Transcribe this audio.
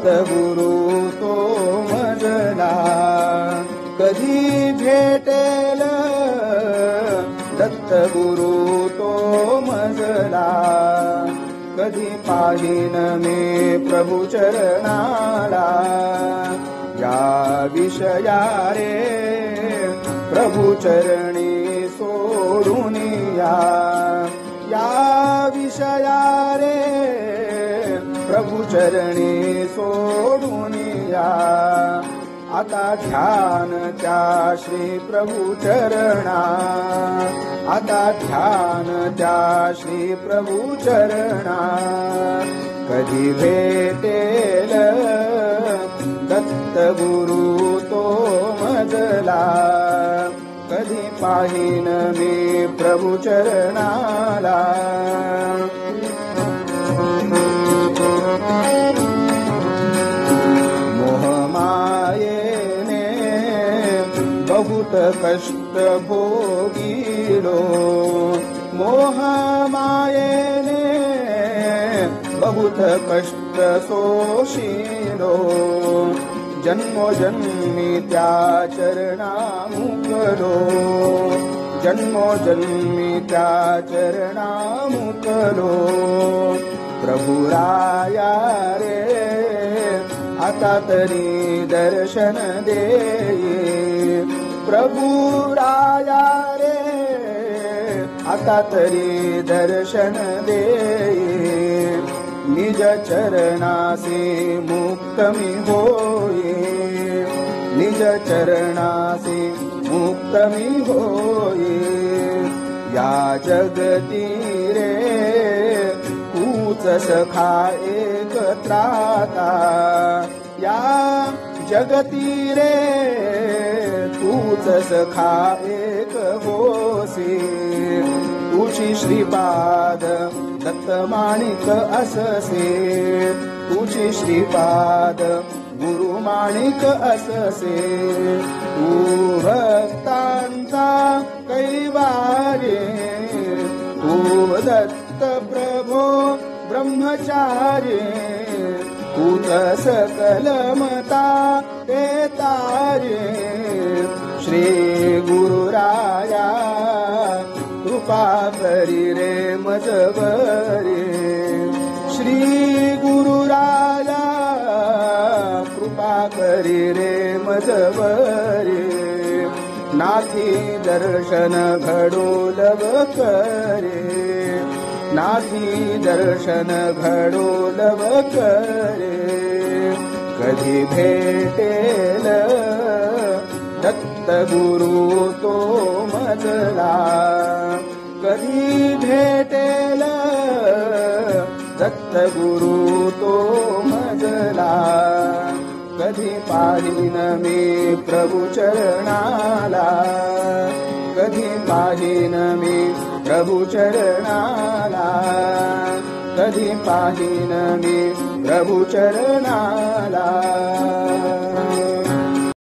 दत्तगुरु तो मजला कधी भेटेल दत्तगुरु तो मजला कधी पाहीन मी प्रभु चरणाला या विषया रे प्रभु चरणी सोडून या विषया रे प्रभु चरणी सोडून या आता ध्यान त्या श्री प्रभु चरणा आता ध्यान त्या श्री प्रभु चरणा कधी भेटेल दत्तगुरु तो मजला कधी पाहीन मी प्रभु चरणाला मोहमायेने बहुत कष्ट भोगिलो मोहमायेने बहुत कष्ट सोशिलो जन्मोजन्मी त्या चरणा मुकलो जन्मोजन्मी त्या चरणा मुकलो प्रभु राया रे आता तरी दर्शन दे प्रभु राया रे आता तरी दर्शन दे निज चरणासे मुक्त मी होये निज चरणासे मुक्त मी होये या जगती रे तूच सखा एक त्राता या जगती रे तूच सखा एक होसी तुझी श्रीपाद दत्त माणिक अससे तुझी श्रीपाद गुरु माणिक अससे तू भक्तांचा कैवारे तू दत्त प्रभो ब्रह्मचारी तूच सकल मता ते तारे श्री गुरुराया कृपा करी रे मजबरे श्री गुरुराया कृपा करी रे मजबरे नाथी दर्शन घडो लव करे नाथी दर्शन घडो लव करे कधी भेटेल दत्तगुरु तो मजला कधी भेटेल दत्तगुरु तो मजला कधी पाहीन मी प्रभु चरणाला कधी पाहीन मी प्रभु चरणाला कधी पाहीन मी प्रभु चरणाला